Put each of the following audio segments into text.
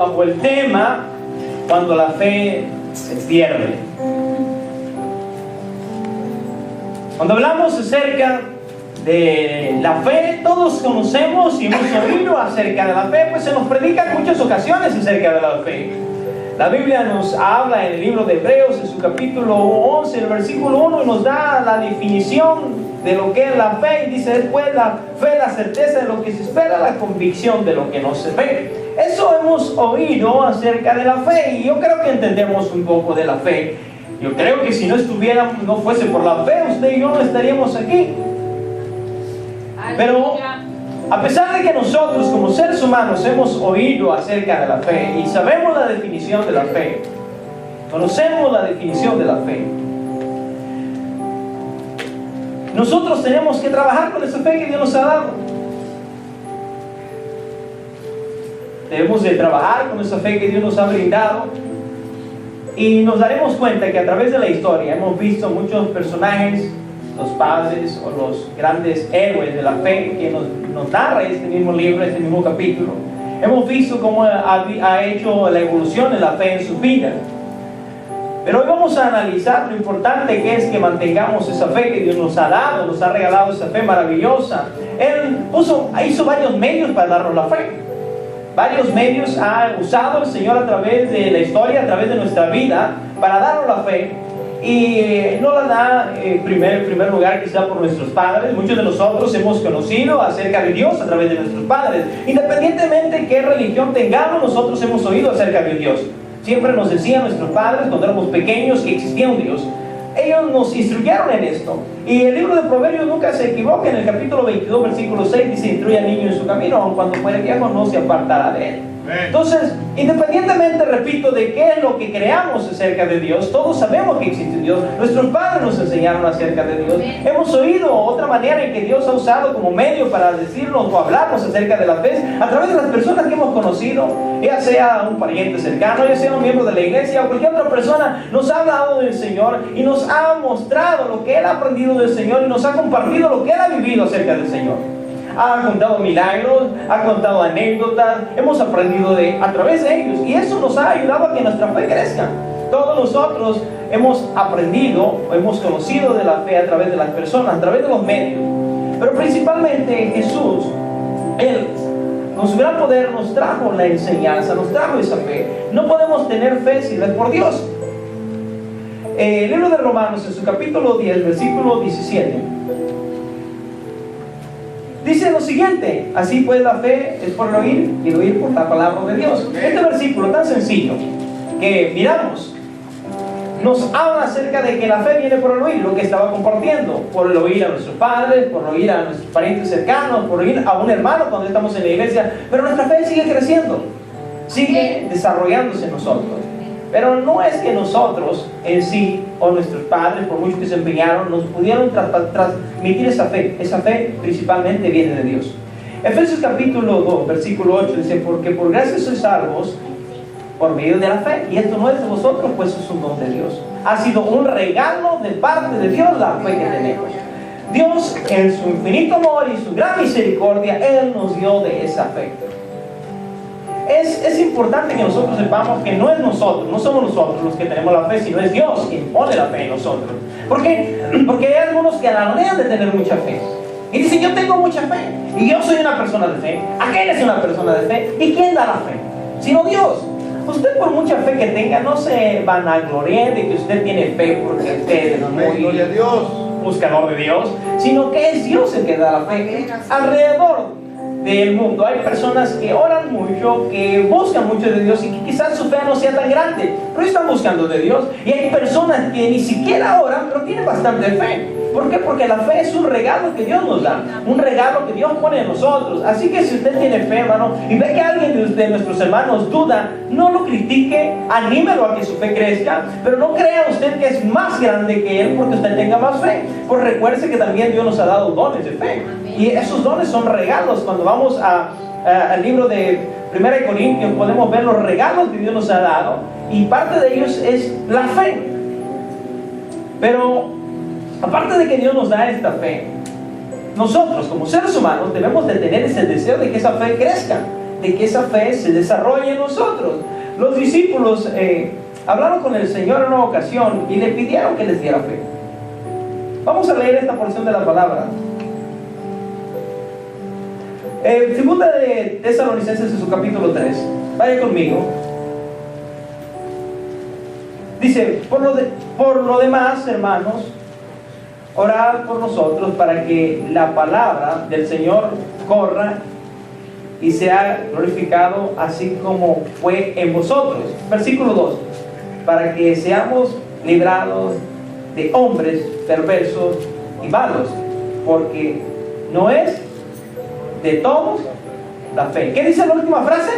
bajo el tema cuando la fe se pierde. Cuando hablamos acerca de la fe, todos conocemos y hemos oído acerca de la fe, pues se nos predica en muchas ocasiones acerca de la fe. La Biblia nos habla en el libro de Hebreos, en su capítulo 11, en el versículo 1, y nos da la definición de lo que es la fe, y dice: después la fe, la certeza de lo que se espera, la convicción de lo que no se ve. Eso hemos oído acerca de la fe, y yo creo que entendemos un poco de la fe. Yo creo que si no fuese por la fe, usted y yo no estaríamos aquí. Pero a pesar de que nosotros como seres humanos hemos oído acerca de la fe y sabemos la definición de la fe, conocemos la definición de la fe, nosotros tenemos que trabajar con esa fe que Dios nos ha dado. Debemos de trabajar con esa fe que Dios nos ha brindado, y nos daremos cuenta que a través de la historia hemos visto muchos personajes, los padres o los grandes héroes de la fe que nos narra este mismo libro, este mismo capítulo. Hemos visto cómo ha hecho la evolución de la fe en su vida. Pero hoy vamos a analizar lo importante que es que mantengamos esa fe que Dios nos ha dado, nos ha regalado esa fe maravillosa. Él hizo varios medios para darnos la fe. Varios medios ha usado el Señor a través de la historia, a través de nuestra vida, para darnos la fe. Y no la da en primer lugar quizá por nuestros padres. Muchos de nosotros hemos conocido acerca de Dios a través de nuestros padres. Independientemente de qué religión tengamos, nosotros hemos oído acerca de Dios. Siempre nos decían nuestros padres cuando éramos pequeños que existía un Dios. Ellos nos instruyeron en esto. Y el libro de Proverbios nunca se equivoca. En el capítulo 22, versículo 6 dice: instruye al niño en su camino, aun cuando fuere viejo no se apartará de él. Entonces, independientemente, repito, de qué es lo que creamos acerca de Dios, todos sabemos que existe Dios. Nuestros padres nos enseñaron acerca de Dios. Hemos oído otra manera en que Dios ha usado como medio para decirnos o hablarnos acerca de la fe a través de las personas que hemos conocido, ya sea un pariente cercano, ya sea un miembro de la iglesia o cualquier otra persona. Nos ha hablado del Señor y nos ha mostrado lo que Él ha aprendido del Señor, y nos ha compartido lo que Él ha vivido acerca del Señor. Ha contado milagros, ha contado anécdotas, hemos aprendido a través de ellos, y eso nos ha ayudado a que nuestra fe crezca. Todos nosotros hemos aprendido o hemos conocido de la fe a través de las personas, a través de los medios. Pero principalmente Jesús, Él, con su gran poder, nos trajo la enseñanza, nos trajo esa fe. No podemos tener fe si no es por Dios. El libro de Romanos, en su capítulo 10, versículo 17, dice lo siguiente: así pues la fe es por el oír, y el oír por la palabra de Dios. Este versículo tan sencillo que miramos nos habla acerca de que la fe viene por el oír, lo que estaba compartiendo, por el oír a nuestros padres, por el oír a nuestros parientes cercanos, por oír a un hermano cuando estamos en la iglesia. Pero nuestra fe sigue creciendo, sigue desarrollándose en nosotros. Pero no es que nosotros en sí, o nuestros padres, por mucho que se empeñaron, nos pudieron transmitir esa fe. Esa fe principalmente viene de Dios. Efesios capítulo 2, versículo 8 dice: porque por gracia sois salvos por medio de la fe, y esto no es de vosotros, pues es un don de Dios. Ha sido un regalo de parte de Dios la fe que tenemos. Dios, en su infinito amor y su gran misericordia, Él nos dio de esa fe. Es importante que nosotros sepamos que no es nosotros, no somos nosotros los que tenemos la fe, sino es Dios quien pone la fe en nosotros. ¿Por qué? Porque hay algunos que alardean de tener mucha fe y dicen: yo tengo mucha fe y yo soy una persona de fe. Aquel es una persona de fe. ¿Y quién da la fe? Sino Dios. Usted, por mucha fe que tenga, no se vanaglorie de que usted tiene fe porque usted es muy buscador de Dios, sino que es Dios el que da la fe. Alrededor del mundo hay personas que oran mucho, que buscan mucho de Dios, y que quizás su fe no sea tan grande, pero están buscando de Dios. Y hay personas que ni siquiera oran, pero tienen bastante fe. ¿Por qué? Porque la fe es un regalo que Dios nos da, un regalo que Dios pone en nosotros. Así que si usted tiene fe, hermano, y ve que alguien de nuestros hermanos duda, no lo critique, anímelo a que su fe crezca, pero no crea usted que es más grande que él porque usted tenga más fe. Pues recuerde que también Dios nos ha dado dones de fe, y esos dones son regalos. Cuando vamos al libro de 1 Corintios podemos ver los regalos que Dios nos ha dado, y parte de ellos es la fe. Pero aparte de que Dios nos da esta fe, nosotros como seres humanos debemos de tener ese deseo de que esa fe crezca. de que esa fe se desarrolle en nosotros. Los discípulos hablaron con el Señor en una ocasión y le pidieron que les diera fe. Vamos a leer esta porción de la palabra. Segunda de Tesalonicenses en su capítulo 3. Vaya conmigo. Dice, por lo demás, hermanos, orad por nosotros para que la palabra del Señor corra y sea glorificado así como fue en vosotros. Versículo 2. Para que seamos librados de hombres perversos y malos, porque no es de todos la fe. ¿Qué dice la última frase?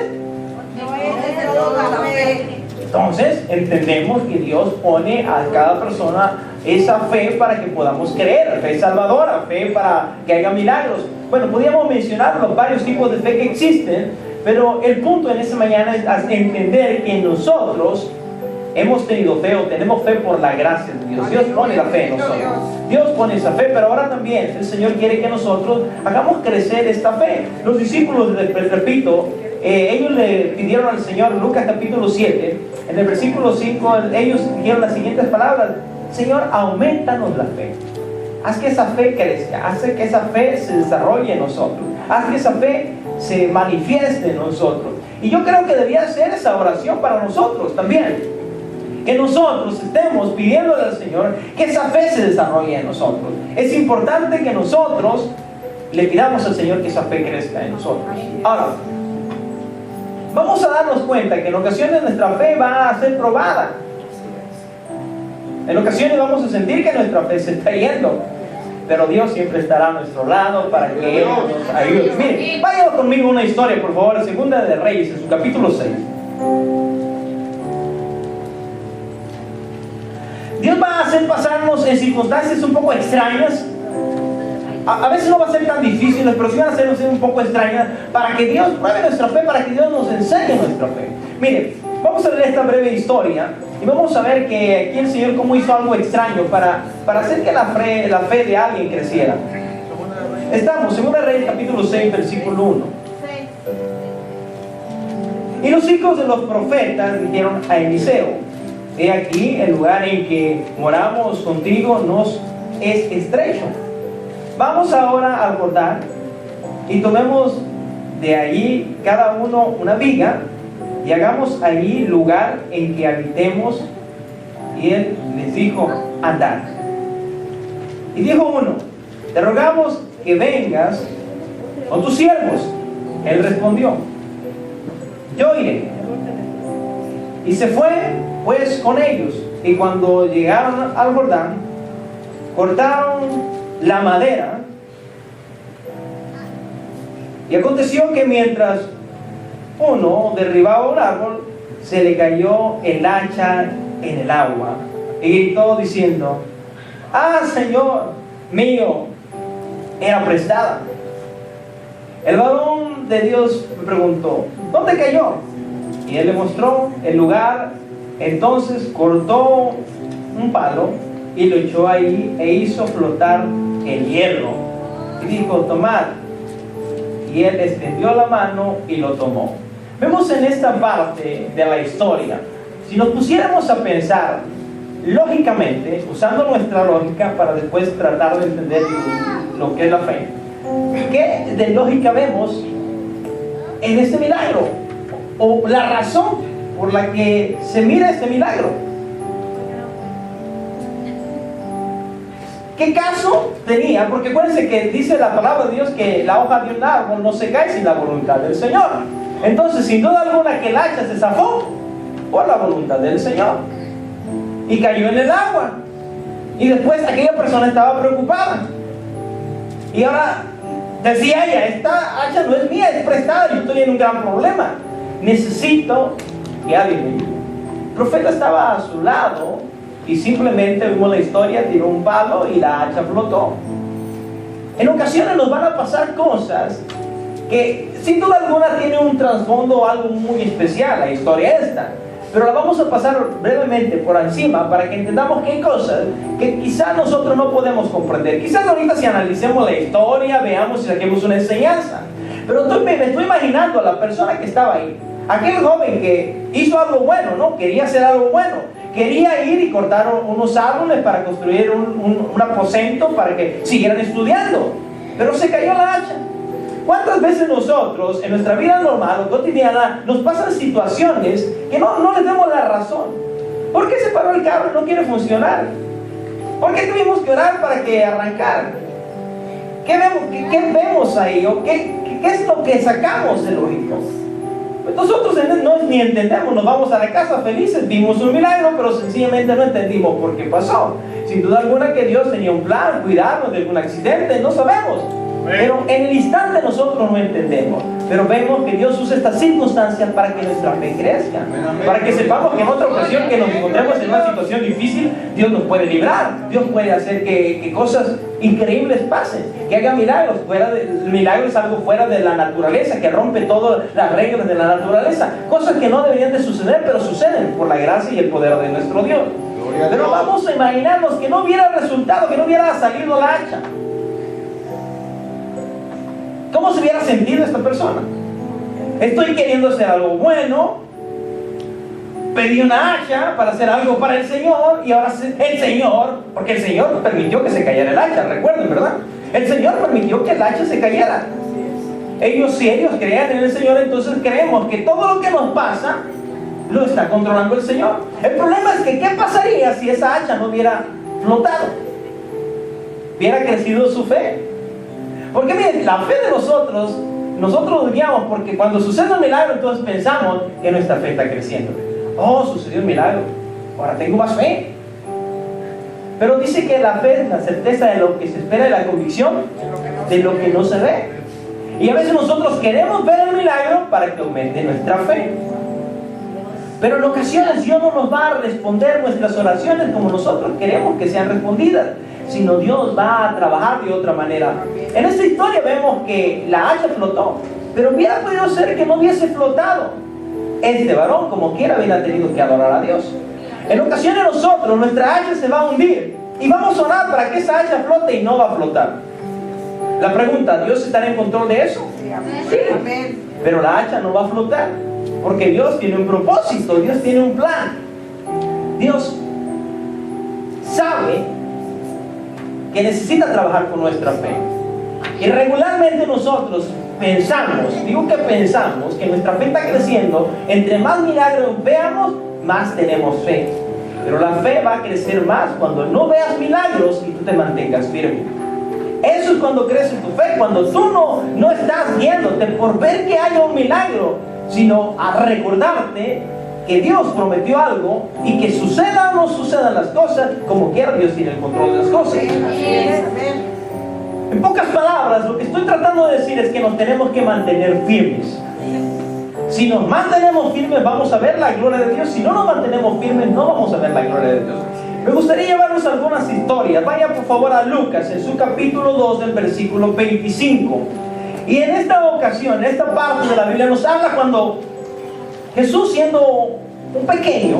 No es de todos la fe. Entonces entendemos que Dios pone a cada persona esa fe para que podamos creer, fe salvadora, fe para que haya milagros. Bueno, podríamos mencionar los varios tipos de fe que existen, pero el punto en esta mañana es entender que nosotros hemos tenido fe o tenemos fe por la gracia de Dios. Dios pone la fe en nosotros. Dios pone esa fe, pero ahora también el Señor quiere que nosotros hagamos crecer esta fe. Los discípulos, repito, ellos le pidieron al Señor, Lucas capítulo 7, en el versículo 5, ellos dijeron las siguientes palabras: Señor, aumentanos la fe. Haz que esa fe crezca, haz que esa fe se desarrolle en nosotros, haz que esa fe se manifieste en nosotros. Y yo creo que debería ser esa oración para nosotros también. Que nosotros estemos pidiéndole al Señor que esa fe se desarrolle en nosotros. Es importante que nosotros le pidamos al Señor que esa fe crezca en nosotros. Ahora, vamos a darnos cuenta que en ocasiones nuestra fe va a ser probada. En ocasiones vamos a sentir que nuestra fe se está yendo, pero Dios siempre estará a nuestro lado para que Él nos ayude. Miren, vayan conmigo a una historia, por favor, Segunda de Reyes, en su capítulo 6. Dios va a hacer pasarnos en circunstancias un poco extrañas. A veces no va a ser tan difíciles, pero sí van a ser un poco extrañas para que Dios pruebe nuestra fe, para que Dios nos enseñe nuestra fe. Miren, vamos a leer esta breve historia y vamos a ver que aquí el Señor cómo hizo algo extraño para hacer que la fe de alguien creciera. Estamos en 2 Reyes capítulo 6, versículo 1. Y los hijos de los profetas dijeron a Eliseo: He aquí, el lugar en que moramos contigo nos es estrecho. Vamos ahora al Jordán y tomemos de allí cada uno una viga y hagamos allí lugar en que habitemos. Y él les dijo: andad. Y dijo uno: te rogamos que vengas con tus siervos. Él respondió: yo iré. Y se fue pues con ellos, y cuando llegaron al Jordán, cortaron la madera, y aconteció que mientras uno derribaba un árbol, se le cayó el hacha en el agua, y gritó diciendo: ¡ah, Señor mío! Era prestada. El varón de Dios me preguntó: ¿dónde cayó? Y él le mostró el lugar. Entonces cortó un palo y lo echó ahí e hizo flotar el hierro. Y dijo: tomad. Y él extendió la mano y lo tomó. Vemos en esta parte de la historia, si nos pusiéramos a pensar lógicamente, usando nuestra lógica para después tratar de entender lo que es la fe, ¿qué de lógica vemos en este milagro? O la razón por la que se mira este milagro. ¿Qué caso tenía? Porque acuérdense que dice la palabra de Dios que la hoja de un árbol no se cae sin la voluntad del Señor. Entonces, sin duda alguna, que el hacha se zafó por la voluntad del Señor y cayó en el agua. Y después aquella persona estaba preocupada. Y ahora decía ella: esta hacha no es mía, es prestada, yo estoy en un gran problema. Necesito que alguien me ayude. El profeta estaba a su lado y simplemente, vimos la historia, tiró un palo y la hacha flotó. En ocasiones nos van a pasar cosas que sin duda alguna tiene un trasfondo, algo muy especial, la historia esta, pero la vamos a pasar brevemente por encima para que entendamos que hay cosas que quizás nosotros no podemos comprender. Quizás ahorita, si analicemos la historia, veamos y saquemos una enseñanza. Pero me estoy imaginando a la persona que estaba ahí. Aquel joven que hizo algo bueno, ¿no? Quería hacer algo bueno. Quería ir y cortar unos árboles para construir un aposento para que siguieran estudiando. Pero se cayó la hacha. ¿Cuántas veces nosotros, en nuestra vida normal o cotidiana, nos pasan situaciones que no les damos la razón? ¿Por qué se paró el carro y no quiere funcionar? ¿Por qué tuvimos que orar para que arrancara? ¿Qué vemos ahí? ¿O qué es lo que sacamos de lógico? Pues nosotros ni entendemos, nos vamos a la casa felices, vimos un milagro, pero sencillamente no entendimos por qué pasó. Sin duda alguna que Dios tenía un plan, cuidarnos de algún accidente, no sabemos. Pero en el instante nosotros no entendemos. Pero vemos que Dios usa estas circunstancias para que nuestra fe crezca. Para que sepamos que en otra ocasión que nos encontremos en una situación difícil, Dios nos puede librar. Dios puede hacer que cosas increíbles pasen. Que haga milagros. El milagro es algo fuera de la naturaleza, que rompe todas las reglas de la naturaleza. Cosas que no deberían de suceder, pero suceden por la gracia y el poder de nuestro Dios. Pero vamos a imaginarnos que no hubiera resultado, que no hubiera salido la hacha. ¿Cómo se hubiera sentido esta persona? Estoy queriendo hacer algo bueno, pedí una hacha para hacer algo para el Señor, y ahora el Señor, porque el Señor permitió que se cayera el hacha, recuerden, ¿verdad? El Señor permitió que el hacha se cayera. Si ellos creían en el Señor, entonces creemos que todo lo que nos pasa lo está controlando el Señor. El problema es que ¿qué pasaría si esa hacha no hubiera flotado? Hubiera crecido su fe. Porque miren, la fe de nosotros nos guiamos porque cuando sucede un milagro, entonces pensamos que nuestra fe está creciendo. Oh, sucedió un milagro, ahora tengo más fe. Pero dice que la fe es la certeza de lo que se espera y la convicción de lo que no se ve. Y a veces nosotros queremos ver el milagro para que aumente nuestra fe. Pero en ocasiones Dios no nos va a responder nuestras oraciones como nosotros queremos que sean respondidas, sino Dios va a trabajar de otra manera. En esta historia vemos que la hacha flotó, pero hubiera podido ser que no hubiese flotado. Este varón, como quiera, hubiera tenido que adorar a Dios. En ocasiones nosotros, nuestra hacha se va a hundir y vamos a orar para que esa hacha flote y no va a flotar. La pregunta, ¿Dios estará en control de eso? Sí, pero la hacha no va a flotar, porque Dios tiene un propósito, Dios tiene un plan. Dios sabe que necesita trabajar con nuestra fe. Y regularmente nosotros pensamos que nuestra fe está creciendo. Entre más milagros veamos, más tenemos fe. Pero la fe va a crecer más cuando no veas milagros y tú te mantengas firme. Eso es cuando crece tu fe, cuando tú no estás viéndote por ver que haya un milagro, sino a recordarte que Dios prometió algo y que suceda o no sucedan las cosas, como quiera Dios tiene el control de las cosas. En pocas palabras, lo que estoy tratando de decir es que nos tenemos que mantener firmes. Si nos mantenemos firmes, vamos a ver la gloria de Dios. Si no nos mantenemos firmes, no vamos a ver la gloria de Dios. Me gustaría llevarnos algunas historias. Vaya por favor a Lucas, en su capítulo 2, del versículo 25. Y en esta ocasión, esta parte de la Biblia nos habla cuando Jesús, siendo un pequeño,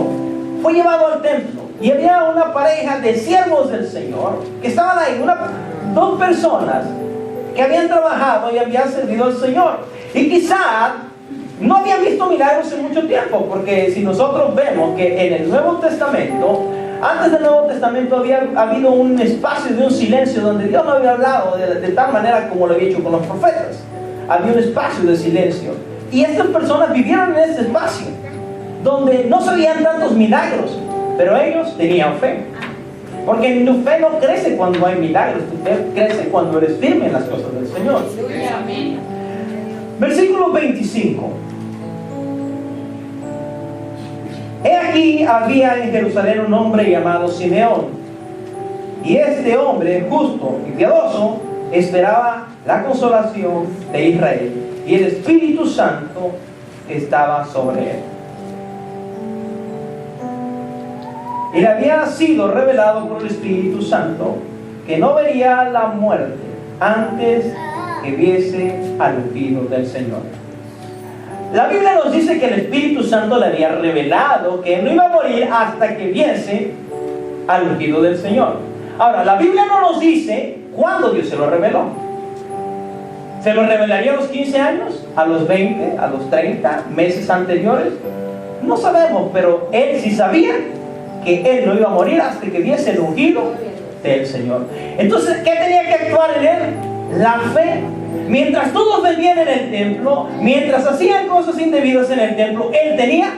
fue llevado al templo. Y había una pareja de siervos del Señor que estaban ahí, dos personas que habían trabajado y habían servido al Señor. Y quizá no habían visto milagros en mucho tiempo, porque si nosotros vemos que en el Nuevo Testamento, antes del Nuevo Testamento había habido un espacio de un silencio donde Dios no había hablado de tal manera como lo había hecho con los profetas. Había un espacio de silencio. Y estas personas vivieron en ese espacio donde no se veían tantos milagros, pero ellos tenían fe. Porque tu fe no crece cuando hay milagros, tu fe crece cuando eres firme en las cosas del Señor. Versículo 25. He aquí había en Jerusalén un hombre llamado Simeón, y este hombre justo y piadoso esperaba la consolación de Israel, y el Espíritu Santo estaba sobre él. Y le había sido revelado por el Espíritu Santo que no vería la muerte antes que viese al ungido del Señor. La Biblia nos dice que el Espíritu Santo le había revelado que él no iba a morir hasta que viese al ungido del Señor. Ahora, la Biblia no nos dice cuándo Dios se lo reveló. ¿Se lo revelaría a los 15 años? ¿A los 20? ¿A los 30 meses anteriores? No sabemos, pero él sí sabía que él no iba a morir hasta que viese el ungido del Señor. Entonces, ¿qué tenía que actuar en él? La fe. Mientras todos vendían en el templo, mientras hacían cosas indebidas en el templo, él tenía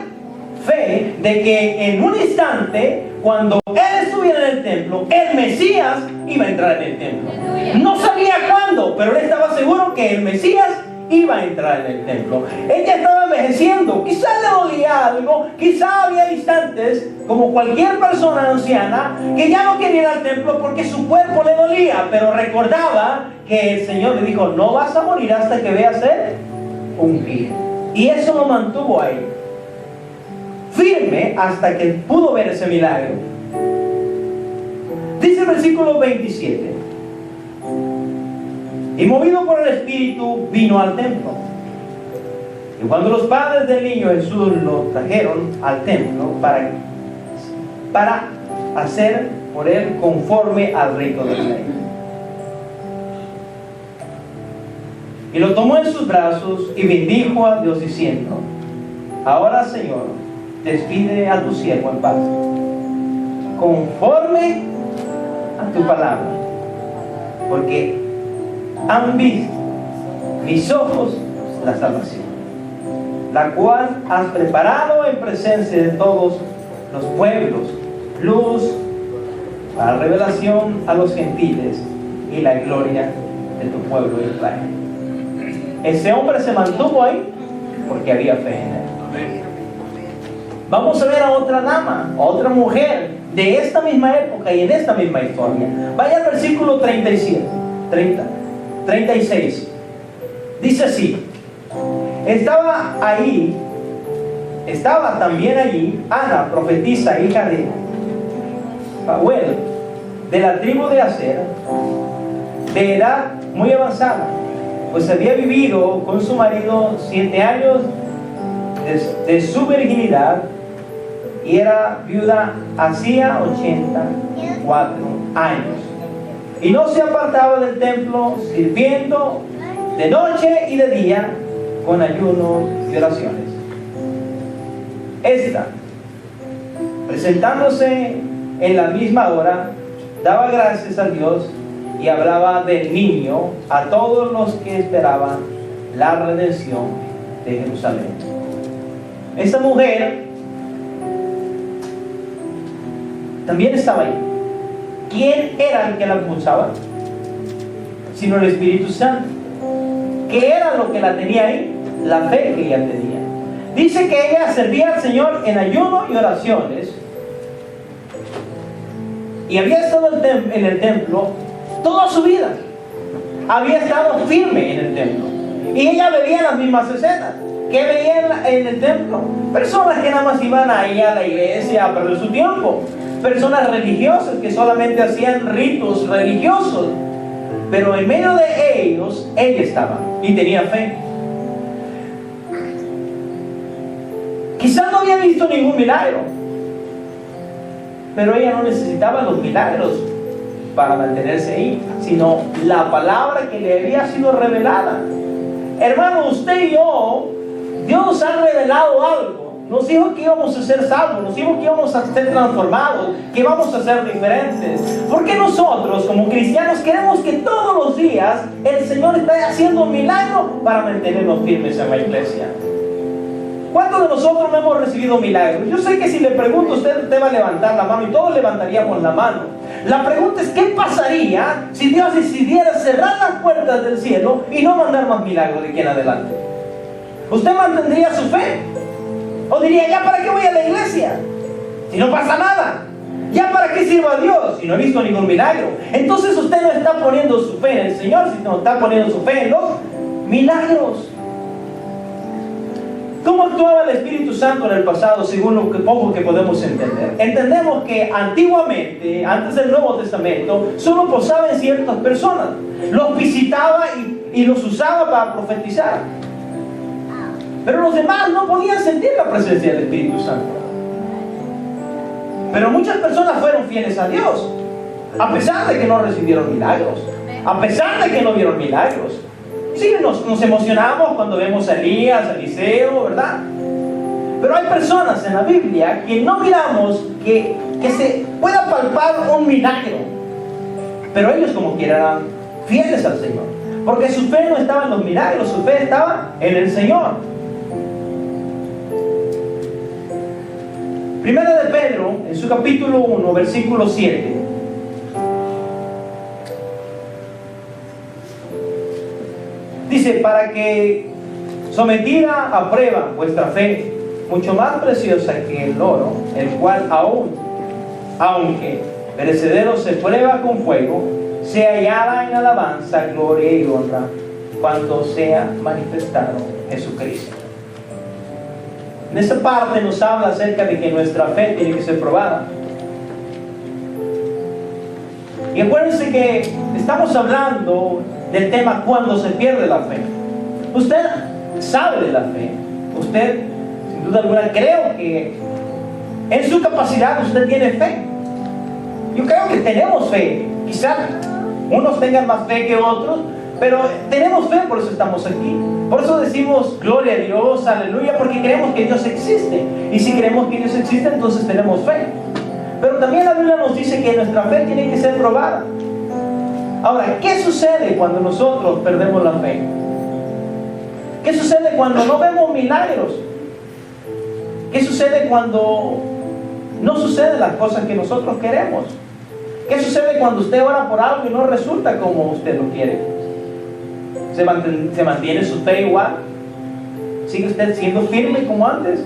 fe de que en un instante, cuando él estuviera en el templo, el Mesías iba a entrar en el templo. No sabía cuándo, pero él estaba seguro que el Mesías iba a entrar en el templo. Ella estaba envejeciendo, quizá le dolía algo, quizá había instantes, como cualquier persona anciana, que ya no quería ir al templo porque su cuerpo le dolía, pero recordaba que el Señor le dijo: no vas a morir hasta que veas ser ungido. Y eso lo mantuvo ahí, firme, hasta que pudo ver ese milagro. Dice el versículo 27: y movido por el Espíritu vino al templo. Y cuando los padres del niño Jesús lo trajeron al templo para hacer por él conforme al rito del rey, y lo tomó en sus brazos y bendijo a Dios diciendo: ahora, Señor, despide a tu siervo en paz, conforme a tu palabra, porque han visto mis ojos la salvación, la cual has preparado en presencia de todos los pueblos, luz para revelación a los gentiles y la gloria de tu pueblo Israel. Ese hombre se mantuvo ahí porque había fe en él. Vamos a ver a otra dama, a otra mujer de esta misma época y en esta misma historia. Vaya al versículo 36. Dice así: estaba también allí Ana, profetisa, hija de Fanuel, de la tribu de Aser, de edad muy avanzada, pues había vivido con su marido 7 años de su virginidad, y era viuda hacía 84 años. Y no se apartaba del templo, sirviendo de noche y de día con ayunos y oraciones. Esta, presentándose en la misma hora, daba gracias a Dios y hablaba del niño a todos los que esperaban la redención de Jerusalén. Esta mujer también estaba ahí. ¿Quién era el que la impulsaba? Sino el Espíritu Santo. ¿Qué era lo que la tenía ahí? La fe que ella tenía. Dice que ella servía al Señor en ayuno y oraciones, y había estado en el templo toda su vida. Había estado firme en el templo, y ella veía las mismas escenas. ¿Qué veía en el templo? Personas que nada más iban ahí a la iglesia a perder su tiempo. Personas religiosas que solamente hacían ritos religiosos. Pero en medio de ellos, ella estaba y tenía fe. Quizás no había visto ningún milagro, pero ella no necesitaba los milagros para mantenerse ahí, sino la palabra que le había sido revelada. Hermano, usted y yo, Dios nos ha revelado algo. Nos dijo que íbamos a ser salvos, nos dijo que íbamos a ser transformados, que íbamos a ser diferentes. Porque nosotros como cristianos queremos que todos los días el Señor esté haciendo un milagro para mantenernos firmes en la iglesia? ¿Cuántos de nosotros no hemos recibido milagros? Yo sé que si le pregunto, usted va a levantar la mano y todos levantaríamos la mano. La pregunta es: ¿qué pasaría si Dios decidiera cerrar las puertas del cielo y no mandar más milagros de aquí en adelante? ¿Usted mantendría su fe? ¿O diría: ya para qué voy a la iglesia si no pasa nada? ¿Ya para qué sirvo a Dios si no he visto ningún milagro? Entonces usted no está poniendo su fe en el Señor, sino está poniendo su fe en los milagros. ¿Cómo actuaba el Espíritu Santo en el pasado según lo poco que podemos entender? Entendemos que antiguamente, antes del Nuevo Testamento, solo posaba en ciertas personas. Los visitaba y los usaba para profetizar. Pero los demás no podían sentir la presencia del Espíritu Santo. Pero muchas personas fueron fieles a Dios, a pesar de que no recibieron milagros, a pesar de que no vieron milagros. Sí, nos emocionamos cuando vemos a Elías, a Eliseo, ¿verdad? Pero hay personas en la Biblia que no miramos que se pueda palpar un milagro. Pero ellos como quiera eran fieles al Señor. Porque su fe no estaba en los milagros, su fe estaba en el Señor. Primera de Pedro, en su capítulo 1, versículo 7. Dice, para que sometida a prueba vuestra fe, mucho más preciosa que el oro, el cual aunque perecedero se prueba con fuego, sea hallada en alabanza, gloria y honra, cuando sea manifestado Jesucristo. En esa parte nos habla acerca de que nuestra fe tiene que ser probada. Y acuérdense que estamos hablando del tema cuando se pierde la fe. Usted sabe de la fe. Usted, sin duda alguna, creo que en su capacidad usted tiene fe. Yo creo que tenemos fe. Quizás unos tengan más fe que otros, pero tenemos fe, por eso estamos aquí. Por eso decimos gloria a Dios, aleluya, porque creemos que Dios existe. Y si creemos que Dios existe, entonces tenemos fe. Pero también la Biblia nos dice que nuestra fe tiene que ser probada. Ahora, ¿qué sucede cuando nosotros perdemos la fe? ¿Qué sucede cuando no vemos milagros? ¿Qué sucede cuando no suceden las cosas que nosotros queremos? ¿Qué sucede cuando usted ora por algo y no resulta como usted lo quiere? ¿Se mantiene su fe igual? ¿Sigue usted siendo firme como antes?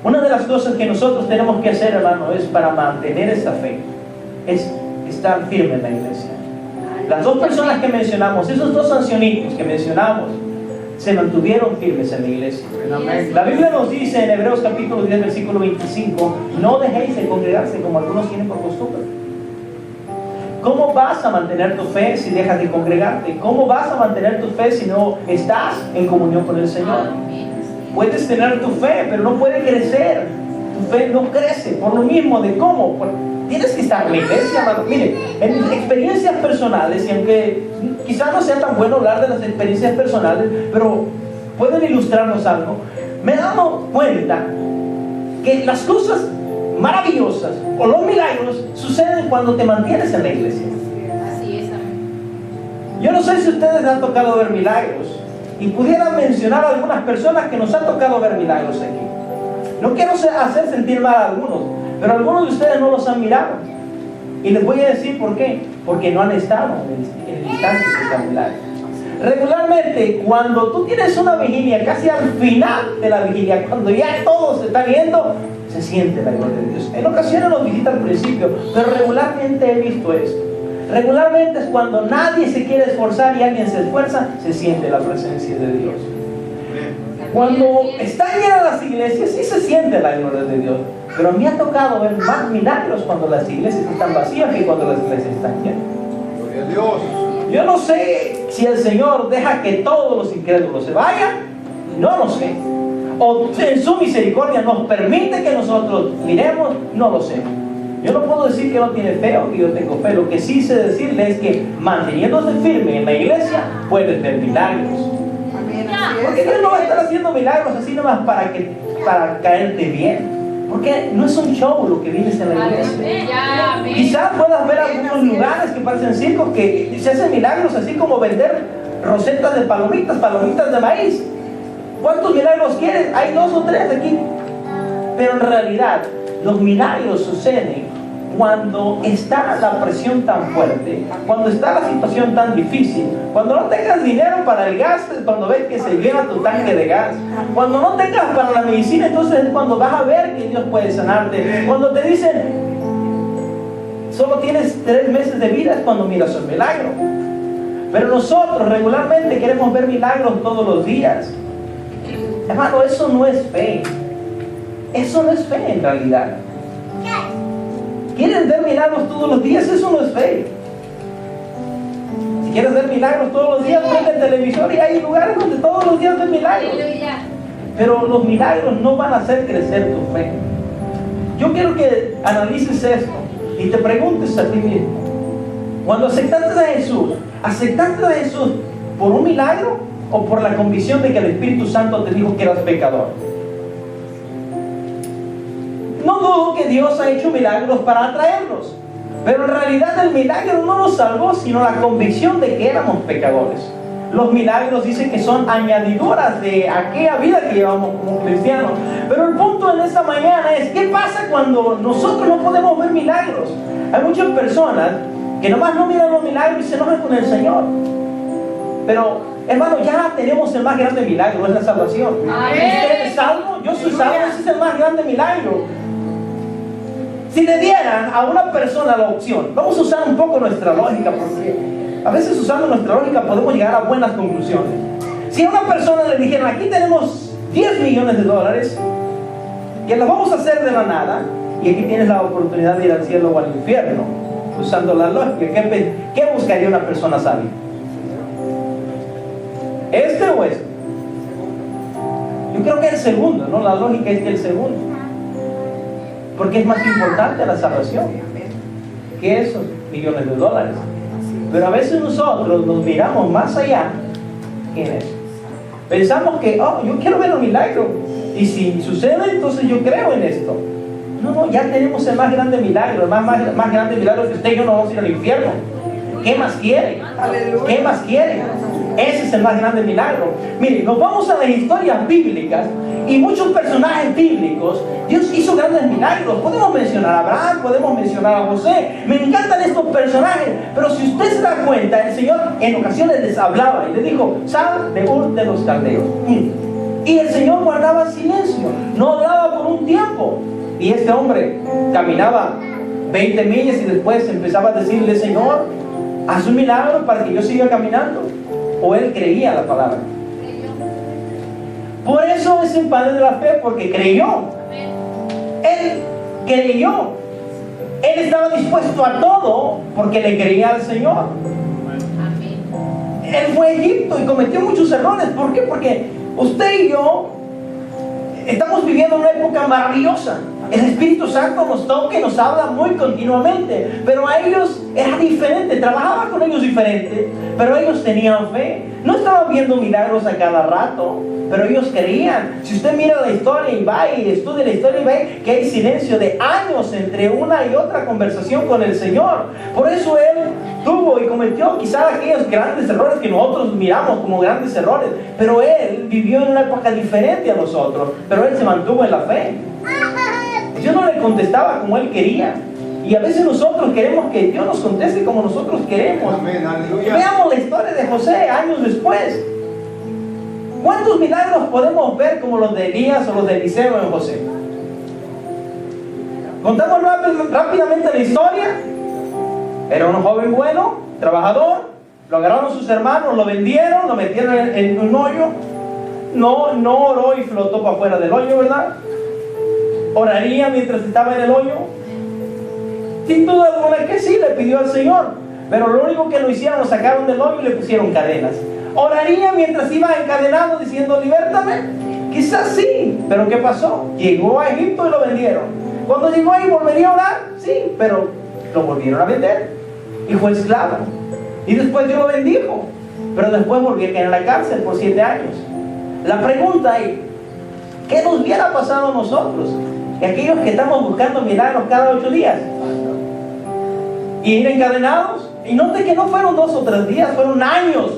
Una de las cosas que nosotros tenemos que hacer, hermano, es para mantener esa fe, es estar firme en la iglesia. Las dos personas que mencionamos, esos dos ancianitos que mencionamos, se mantuvieron firmes en la iglesia. La Biblia nos dice en Hebreos capítulo 10, versículo 25, no dejéis de congregarse como algunos tienen por costumbre. ¿Cómo vas a mantener tu fe si dejas de congregarte? ¿Cómo vas a mantener tu fe si no estás en comunión con el Señor? Puedes tener tu fe, pero no puede crecer. Tu fe no crece por lo mismo de cómo. Tienes que estar en la iglesia, hermano. Mire, en experiencias personales, y aunque quizás no sea tan bueno hablar de las experiencias personales, pero pueden ilustrarnos algo. Me he dado cuenta que las cosas maravillosas o los milagros suceden cuando te mantienes en la iglesia. Así es, Yo no sé si ustedes han tocado ver milagros y pudieran mencionar a algunas personas que nos han tocado ver milagros aquí. No quiero hacer sentir mal a algunos, pero algunos de ustedes no los han mirado. Y les voy a decir por qué. Porque no han estado en el instante de ese milagro. Regularmente, cuando tú tienes una vigilia, casi al final de la vigilia, cuando ya todos se están yendo, se siente la gloria de Dios. En ocasiones nos visita al principio, pero regularmente he visto esto. Regularmente es cuando nadie se quiere esforzar y alguien se esfuerza, se siente la presencia de Dios. Cuando están llenas las iglesias, sí se siente la gloria de Dios. Pero me ha tocado ver más milagros cuando las iglesias están vacías que cuando las iglesias están llenas. Gloria a Dios. Yo no sé si el Señor deja que todos los incrédulos se vayan, no lo sé. O en su misericordia nos permite que nosotros miremos, no lo sé. Yo no puedo decir que no tiene fe o que yo tengo fe. Lo que sí sé decirle es que manteniéndose firme en la iglesia puede ver milagros. Porque Dios no va a estar haciendo milagros así nomás para caerte bien. Porque no es un show lo que vives en la iglesia. Quizás puedas ver algunos lugares que parecen circos que se hacen milagros así como vender rosetas de palomitas de maíz. ¿Cuántos milagros quieres? Hay 2 o 3 aquí. Pero en realidad los milagros suceden cuando está la presión tan fuerte, cuando está la situación tan difícil, cuando no tengas dinero para el gas, cuando ves que se llena tu tanque de gas, cuando no tengas para la medicina, entonces es cuando vas a ver que Dios puede sanarte. Cuando te dicen solo tienes 3 meses de vida, es cuando miras el milagro. Pero nosotros regularmente queremos ver milagros todos los días. Hermano, eso no es fe. Eso no es fe en realidad. ¿Quieres ver milagros todos los días? Eso no es fe. Si quieres ver milagros todos los días, prende el televisor y hay lugares donde todos los días ves milagros. Pero los milagros no van a hacer crecer tu fe. Yo quiero que analices esto y te preguntes a ti mismo. Cuando aceptaste a Jesús, ¿Aceptaste a Jesús por un milagro o por la convicción de que el Espíritu Santo te dijo que eras pecador? No dudo que Dios ha hecho milagros para atraernos, pero en realidad el milagro no nos salvó, sino la convicción de que éramos pecadores. Los milagros dicen que son añadiduras de aquella vida que llevamos como cristianos. Pero el punto en esta mañana es, ¿qué pasa cuando nosotros no podemos ver milagros? Hay muchas personas que nomás no miran los milagros y se enojan con el Señor. Pero, hermano, ya tenemos el más grande milagro, es la salvación. ¿Usted es salvo? Yo soy salvo, ese es el más grande milagro. Si le dieran a una persona la opción, vamos a usar un poco nuestra lógica, porque a veces usando nuestra lógica podemos llegar a buenas conclusiones. Si a una persona le dijeran, aquí tenemos 10 millones de dólares, que los vamos a hacer de la nada, y aquí tienes la oportunidad de ir al cielo o al infierno, usando la lógica, ¿qué buscaría una persona sabia? ¿Este o este? Yo creo que el segundo, ¿no? La lógica es que el segundo, porque es más importante la salvación que esos millones de dólares. Pero a veces nosotros nos miramos más allá que en eso. Pensamos que, yo quiero ver un milagro, y si sucede, entonces yo creo en esto. No, ya tenemos el más grande milagro. El más grande milagro que usted y yo no vamos a ir al infierno. ¿Qué más quiere? Aleluya. ¿Qué más quiere? Ese es el más grande milagro. Miren, nos vamos a las historias bíblicas y muchos personajes bíblicos. Dios hizo grandes milagros. Podemos mencionar a Abraham, podemos mencionar a José. Me encantan estos personajes. Pero si usted se da cuenta, el Señor en ocasiones les hablaba y les dijo, sal de Ur de los Caldeos. Y el Señor guardaba silencio, no hablaba por un tiempo. Y este hombre caminaba 20 millas y después empezaba a decirle, Señor, haz un milagro para que yo siga caminando. O él creía la palabra. Por eso es el padre de la fe, porque creyó. Él creyó. Él estaba dispuesto a todo porque le creía al Señor. Él fue a Egipto y cometió muchos errores. ¿Por qué? Porque usted y yo estamos viviendo una época maravillosa. El Espíritu Santo nos toca y nos habla muy continuamente. Pero a ellos era diferente. Trabajaba con ellos diferente. Pero ellos tenían fe. No estaban viendo milagros a cada rato, pero ellos creían. Si usted mira la historia y va y estudia la historia y ve que hay silencio de años entre una y otra conversación con el Señor. Por eso él tuvo y cometió quizás aquellos grandes errores que nosotros miramos como grandes errores. Pero él vivió en una época diferente a nosotros. Pero él se mantuvo en la fe. Dios no le contestaba como él quería. Y a veces nosotros queremos que Dios nos conteste como nosotros queremos. Amén, aleluya. Veamos la historia de José años después. ¿Cuántos milagros podemos ver como los de Elías o los de Eliseo en José? Contamos rápidamente la historia. Era un joven bueno, trabajador. Lo agarraron sus hermanos, lo vendieron, lo metieron en un hoyo. No oró y flotó para afuera del hoyo, ¿verdad? Oraría mientras estaba en el hoyo. Sin duda alguna que sí, le pidió al Señor. Pero lo único que lo hicieron, lo sacaron del hoyo y le pusieron cadenas. Oraría mientras iba encadenado diciendo, libértame. Quizás sí, pero ¿qué pasó? Llegó a Egipto y lo vendieron. Cuando llegó ahí, ¿volvería a orar? Sí, pero lo volvieron a vender. Y fue esclavo. Y después Dios lo bendijo. Pero después volvió a caer en la cárcel por 7 años. La pregunta es, ¿qué nos hubiera pasado a nosotros? Y aquellos que estamos buscando milagros cada 8 días. Y ir encadenados. Y note que no fueron 2 o 3 días, fueron años.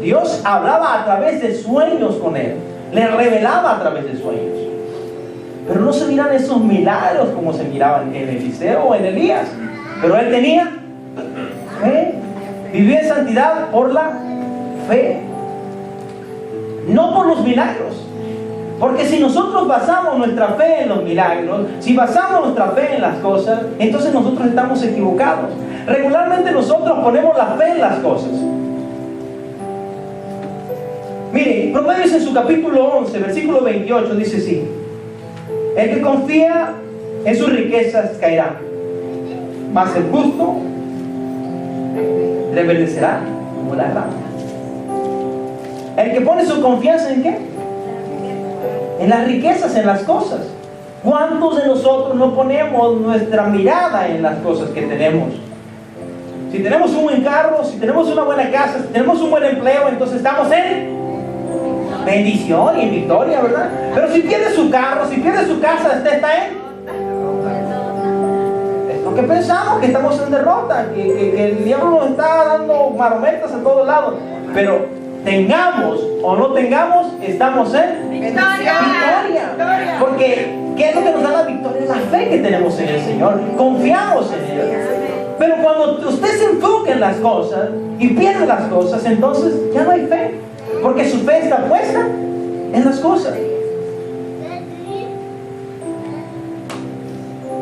Dios hablaba a través de sueños con él. Le revelaba a través de sueños. Pero no se miran esos milagros como se miraban en Eliseo o en Elías. Pero él tenía fe. Vivía en santidad por la fe. No por los milagros. Porque si nosotros basamos nuestra fe en los milagros, si basamos nuestra fe en las cosas, entonces nosotros estamos equivocados. Regularmente nosotros ponemos la fe en las cosas. Mire, Proverbios en su capítulo 11, versículo 28 dice así: el que confía en sus riquezas caerá, mas el justo reverdecerá como la rama. El que pone su confianza ¿en qué? En las riquezas, en las cosas. ¿Cuántos de nosotros no ponemos nuestra mirada en las cosas que tenemos? Si tenemos un buen carro, si tenemos una buena casa, si tenemos un buen empleo, entonces estamos en bendición y en victoria, ¿verdad? Pero si pierde su carro, si pierde su casa, usted está en... Es lo que pensamos, que estamos en derrota, que el diablo nos está dando marometas a todos lados. Pero tengamos o no tengamos, estamos en victoria. Porque ¿qué es lo que nos da la victoria? La fe que tenemos en el Señor. Confiamos en Él. Pero cuando usted se enfoca en las cosas y pierde las cosas, entonces ya no hay fe. Porque su fe está puesta en las cosas.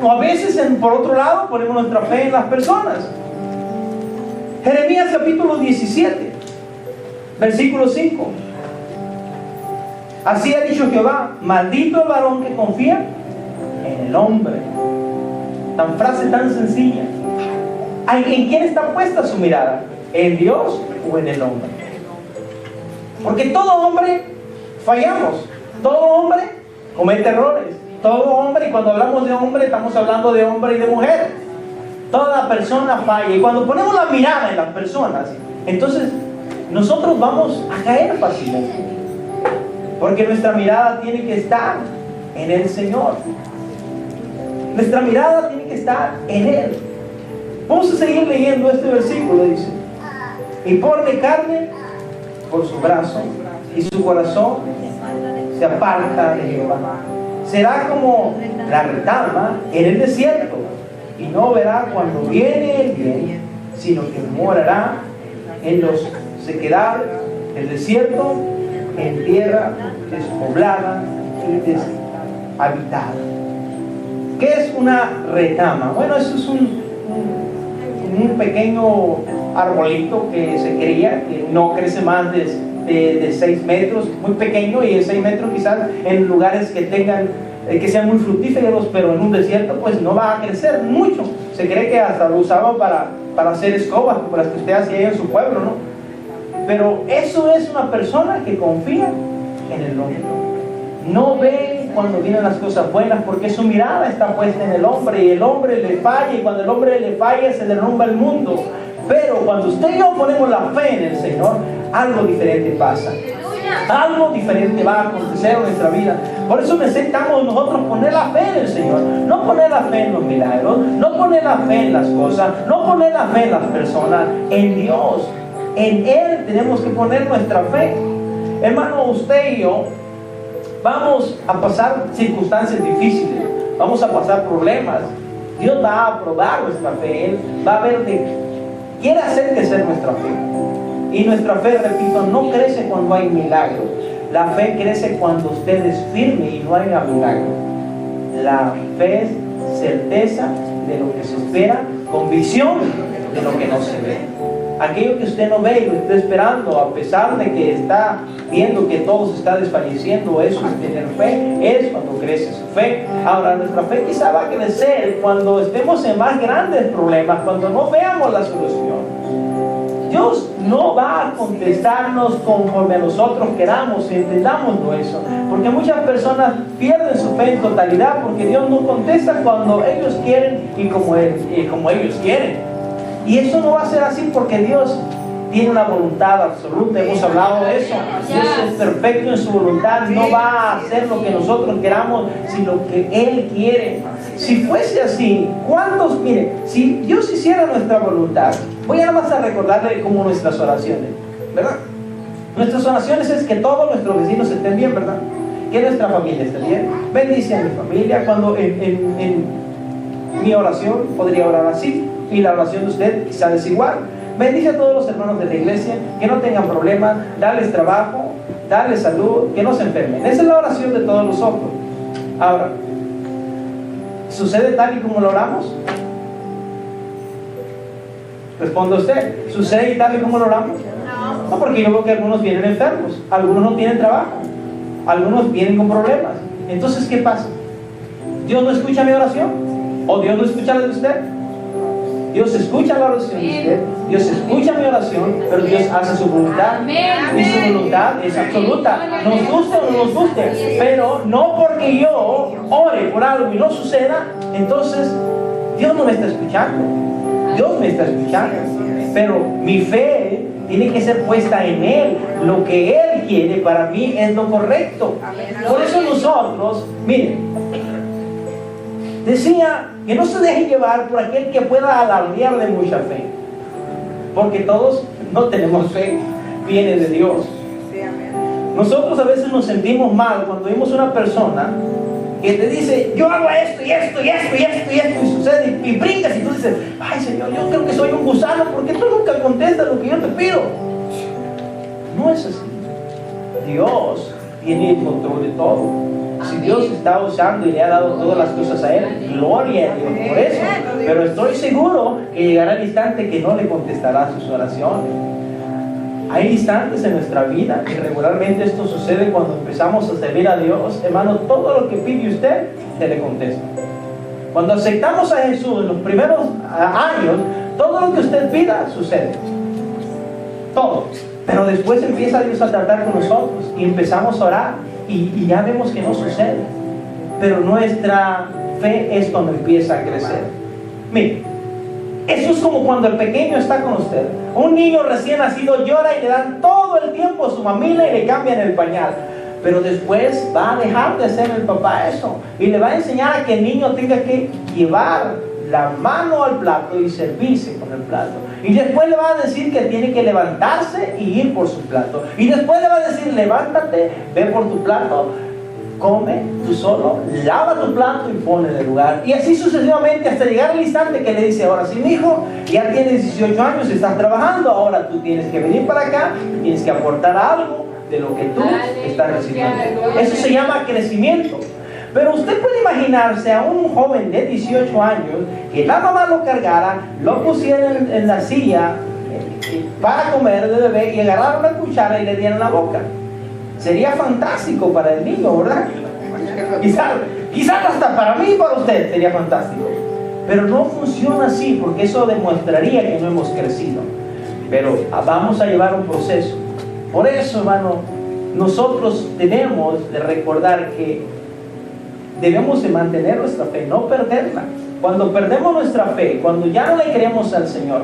O a veces, por otro lado, ponemos nuestra fe en las personas. Jeremías capítulo 17, versículo 5. Así ha dicho Jehová: maldito el varón que confía en el hombre. Tan frase tan sencilla. ¿En quién está puesta su mirada? ¿En Dios o en el hombre? Porque todo hombre fallamos. Todo hombre comete errores. Todo hombre, y cuando hablamos de hombre, estamos hablando de hombre y de mujer. Toda persona falla. Y cuando ponemos la mirada en las personas, entonces nosotros vamos a caer fácilmente. Porque nuestra mirada tiene que estar en el Señor. Nuestra mirada tiene que estar en Él. Vamos a seguir leyendo este versículo. Dice: y ponle carne por su brazo, y su corazón se aparta de Jehová. Será como la retama en el desierto, y no verá cuando viene el bien, sino que morará en los sequedad del desierto, en tierra despoblada y deshabitada. ¿Qué es una retama? Bueno, eso es un pequeño arbolito que se cría, que no crece más de 6 metros, muy pequeño, y en 6 metros quizás en lugares que tengan, que sean muy fructíferos, pero en un desierto pues no va a crecer mucho. Se cree que hasta lo usaban para hacer escobas, como las que usted hacía en su pueblo, ¿no? Pero eso es una persona que confía en el hombre. No ve cuando vienen las cosas buenas, porque su mirada está puesta en el hombre, y el hombre le falla, y cuando el hombre le falla se derrumba el mundo. Pero cuando usted y yo ponemos la fe en el Señor, algo diferente pasa. Algo diferente va a acontecer en nuestra vida. Por eso necesitamos nosotros poner la fe en el Señor. No poner la fe en los milagros, no poner la fe en las cosas, no poner la fe en las personas, en Dios. En Él tenemos que poner nuestra fe. Hermano, usted y yo vamos a pasar circunstancias difíciles, vamos a pasar problemas. Dios va a probar nuestra fe. Él va a ver quiere hacer crecer nuestra fe. Y nuestra fe, repito, no crece cuando hay milagros. La fe crece cuando usted es firme y no hay milagro. La fe es certeza de lo que se espera, convicción de lo que no se ve. Aquello que usted no ve y lo está esperando, a pesar de que está viendo que todo se está desfalleciendo, eso es tener fe, es cuando crece su fe. Ahora, nuestra fe quizá va a crecer cuando estemos en más grandes problemas, cuando no veamos la solución. Dios no va a contestarnos conforme a nosotros queramos, entendamos eso. Porque muchas personas pierden su fe en totalidad, porque Dios no contesta cuando ellos quieren y como ellos quieren. Y eso no va a ser así, porque Dios tiene una voluntad absoluta. Hemos hablado de eso. Dios es perfecto en su voluntad. No va a hacer lo que nosotros queramos, sino lo que Él quiere. Si fuese así, ¿cuántos? Mire, si Dios hiciera nuestra voluntad, voy a nada más a recordarle como nuestras oraciones, ¿verdad? Nuestras oraciones es que todos nuestros vecinos estén bien, ¿verdad? Que nuestra familia esté bien. Bendice a mi familia. Cuando en mi oración podría orar así, y la oración de usted quizá es igual. Bendice a todos los hermanos de la iglesia, que no tengan problemas, darles trabajo, darles salud, que no se enfermen. Esa es la oración de todos nosotros. Ahora, ¿sucede tal y como lo oramos? Responda usted, ¿sucede tal y como lo oramos? No, porque yo veo que algunos vienen enfermos, algunos no tienen trabajo, algunos vienen con problemas. Entonces, ¿qué pasa? ¿Dios no escucha mi oración? ¿O Dios no escucha la de usted? Dios escucha la oración de usted, Dios escucha mi oración, pero Dios hace su voluntad. Y su voluntad es absoluta. Nos guste o no nos guste, pero no porque yo ore por algo y no suceda, entonces Dios no me está escuchando. Dios me está escuchando. Pero mi fe tiene que ser puesta en Él. Lo que Él quiere para mí es lo correcto. Por eso nosotros, miren, decía que no se deje llevar por aquel que pueda alardear de mucha fe. Porque todos no tenemos fe, viene de Dios. Nosotros a veces nos sentimos mal cuando vemos una persona que te dice, yo hago esto y esto y esto y esto y esto, y sucede, y brincas y tú dices, ay Señor, yo creo que soy un gusano porque tú nunca contestas lo que yo te pido. No es así. Dios tiene el control de todo. Si Dios está usando y le ha dado todas las cosas a Él, gloria a Dios por eso. Pero estoy seguro que llegará el instante que no le contestará sus oraciones. Hay instantes en nuestra vida y regularmente esto sucede cuando empezamos a servir a Dios. Hermano, todo lo que pide usted, se le contesta. Cuando aceptamos a Jesús en los primeros años, todo lo que usted pida, sucede. Todo. Pero después empieza Dios a tratar con nosotros y empezamos a orar y ya vemos que no sucede. Pero nuestra fe es cuando empieza a crecer. Mire, eso es como cuando el pequeño está con usted. Un niño recién nacido llora y le dan todo el tiempo a su mamila y le cambian el pañal. Pero después va a dejar de hacer el papá eso. Y le va a enseñar a que el niño tenga que llevar la mano al plato y servirse con el plato. Y después le va a decir que tiene que levantarse y ir por su plato. Y después le va a decir, levántate, ve por tu plato, come tú solo, lava tu plato y ponle en el lugar. Y así sucesivamente hasta llegar al instante que le dice, ahora sí, mi hijo, ya tienes 18 años, estás trabajando, ahora tú tienes que venir para acá, tienes que aportar algo de lo que tú estás recibiendo. Eso se llama crecimiento. Pero usted puede imaginarse a un joven de 18 años que la mamá lo cargara, lo pusiera en la silla para comer de bebé y agarrara una cuchara y le diera en la boca. Sería fantástico para el niño, ¿verdad? Quizás hasta para mí y para usted sería fantástico. Pero no funciona así, porque eso demostraría que no hemos crecido. Pero vamos a llevar un proceso. Por eso, hermano, nosotros debemos de recordar que debemos de mantener nuestra fe, no perderla. Cuando perdemos nuestra fe, cuando ya no le creemos al Señor,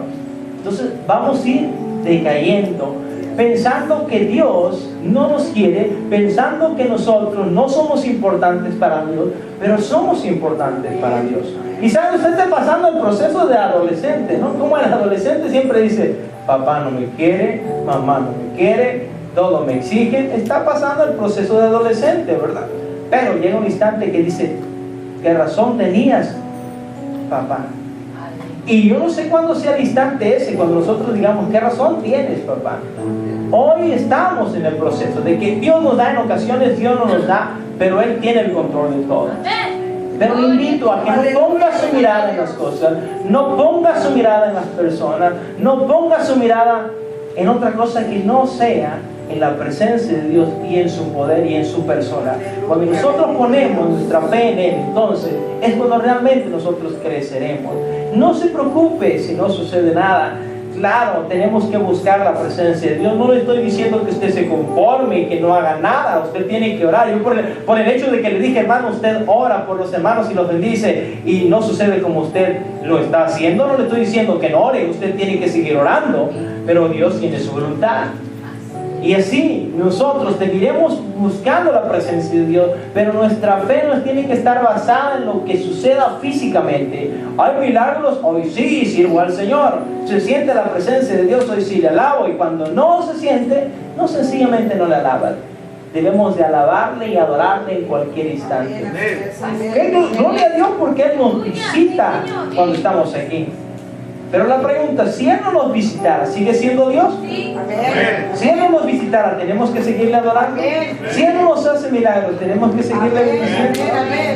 entonces vamos a ir decayendo, pensando que Dios no nos quiere, pensando que nosotros no somos importantes para Dios, pero somos importantes para Dios. Quizás usted esté pasando el proceso de adolescente, ¿no? Como el adolescente siempre dice, papá no me quiere, mamá no me quiere, todo me exige. Está pasando el proceso de adolescente, ¿verdad? Pero llega un instante que dice, ¿qué razón tenías, papá? Y yo no sé cuándo sea el instante ese, cuando nosotros digamos, ¿qué razón tienes, papá? Hoy estamos en el proceso de que Dios nos da en ocasiones, Dios no nos da, pero Él tiene el control de todo. Pero le invito a que no ponga su mirada en las cosas, no ponga su mirada en las personas, no ponga su mirada en otra cosa que no sea en la presencia de Dios y en su poder y en su persona. Cuando nosotros ponemos nuestra fe en Él, entonces es cuando realmente nosotros creceremos. No se preocupe si no sucede nada. Claro, tenemos que buscar la presencia de Dios. No le estoy diciendo que usted se conforme y que no haga nada. Usted tiene que orar. Yo por el hecho de que le dije, hermano, usted ora por los hermanos y los bendice y no sucede como usted lo está haciendo, no le estoy diciendo que no ore. Usted tiene que seguir orando, pero Dios tiene su voluntad. Y así nosotros seguiremos buscando la presencia de Dios, pero nuestra fe no tiene que estar basada en lo que suceda físicamente. Hay milagros, hoy sí sirvo al Señor. Se siente la presencia de Dios, hoy sí le alabo. Y cuando no se siente, no sencillamente no le alaban. Debemos de alabarle y adorarle en cualquier instante. Gloria a Dios porque Él nos visita cuando estamos aquí. Pero la pregunta, si Él no nos visitara, ¿sigue siendo Dios? Sí. Si Él no nos visitara, ¿tenemos que seguirle adorando? Si Él no nos hace milagros, ¿tenemos que seguirle bendiciendo?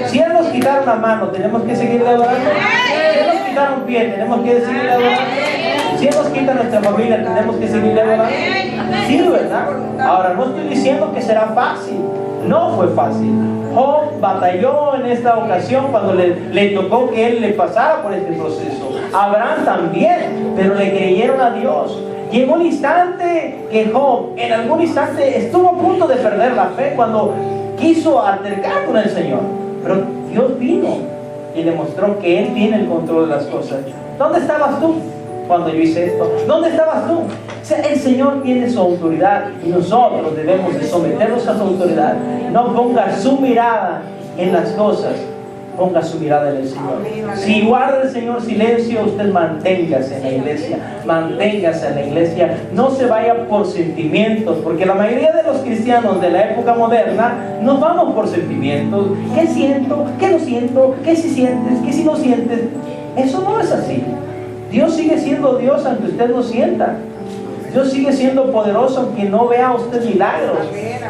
Si Él nos quitara una mano, ¿tenemos que seguirle adorando? Si Él nos quitara un pie, ¿tenemos que seguirle adorando? Si Él nos quita nuestra familia, ¿tenemos que seguirle adorando? Sí, ¿verdad? Ahora, no estoy diciendo que será fácil. No fue fácil. Job batalló en esta ocasión cuando le tocó que él le pasara por este proceso. Abraham también, pero le creyeron a Dios. Llegó un instante que Job, en algún instante, estuvo a punto de perder la fe cuando quiso altercar con el Señor. Pero Dios vino y le mostró que Él tiene el control de las cosas. ¿Dónde estabas tú cuando yo hice esto? ¿Dónde estabas tú? O sea, el Señor tiene su autoridad y nosotros debemos de someternos a su autoridad. No ponga su mirada en las cosas, ponga su mirada en el Señor. Si guarda el Señor silencio, usted manténgase en la iglesia, manténgase en la iglesia, no se vaya por sentimientos, porque la mayoría de los cristianos de la época moderna nos vamos por sentimientos. ¿Qué siento? ¿Qué no siento? ¿Qué si sientes? ¿Qué si no sientes? Eso no es así. Dios sigue siendo Dios aunque usted no sienta. Dios sigue siendo poderoso aunque no vea usted milagros.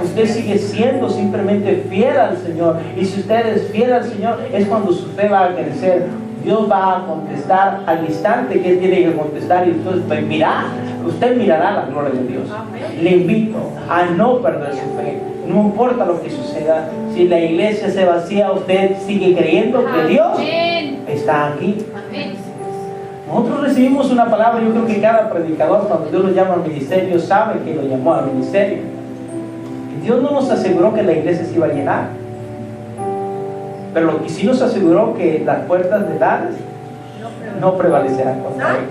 Usted sigue siendo simplemente fiel al Señor. Y si usted es fiel al Señor, es cuando su fe va a crecer. Dios va a contestar al instante que Él tiene que contestar. Y usted mirará la gloria de Dios. Le invito a no perder su fe. No importa lo que suceda. Si la iglesia se vacía, usted sigue creyendo que Dios está aquí. Nosotros recibimos una palabra. Yo creo que cada predicador, cuando Dios lo llama al ministerio, sabe que lo llamó al ministerio. Y Dios no nos aseguró que la iglesia se iba a llenar, pero lo que sí nos aseguró que las puertas del Hades no prevalecerán contra él.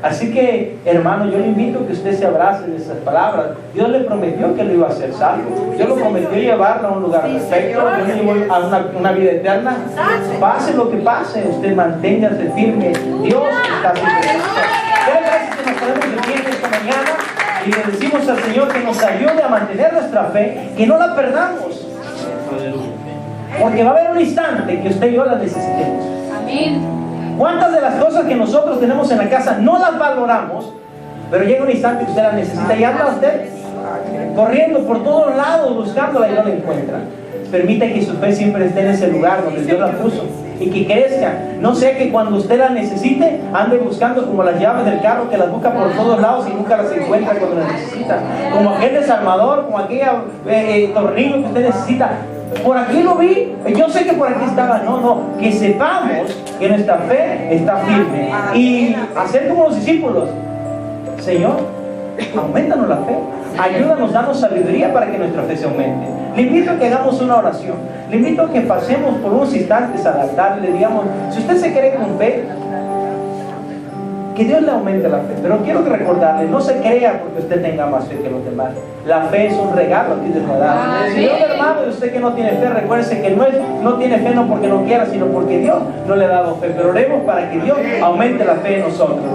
Así que, hermano, yo le invito a que usted se abrace de esas palabras. Dios le prometió que lo iba a hacer salvo. Dios lo prometió llevarlo a un lugar perfecto. Dios le llevó a una vida eterna. Pase lo que pase, usted manténgase firme. Dios está firme. Gracias que nos podemos decir esta mañana y le decimos al Señor que nos ayude a mantener nuestra fe, que no la perdamos. Porque va a haber un instante que usted y yo la necesitemos. Amén. ¿Cuántas de las cosas que nosotros tenemos en la casa no las valoramos? Pero llega un instante que usted la necesita y anda usted corriendo por todos lados buscándola y no la encuentra. Permite que su fe siempre esté en ese lugar donde Dios la puso y que crezca. No sea que cuando usted la necesite ande buscando como las llaves del carro, que las busca por todos lados y nunca las encuentra cuando las necesita. Como aquel desarmador, como aquel tornillo que usted necesita. Por aquí lo vi, yo sé que por aquí estaba. No, que sepamos que nuestra fe está firme y hacer como los discípulos. Señor, aumentanos la fe, ayúdanos, danos sabiduría para que nuestra fe se aumente. Le invito a que hagamos una oración. Le invito a que pasemos por unos instantes al altar y le digamos, si usted se cree con fe, que Dios le aumente la fe. Pero quiero recordarle, no se crea porque usted tenga más fe que los demás. La fe es un regalo que Dios le da. Si Dios, hermano, de usted que no tiene fe, recuérdese que no tiene fe no porque no quiera, sino porque Dios no le ha dado fe. Pero oremos para que Dios aumente la fe en nosotros.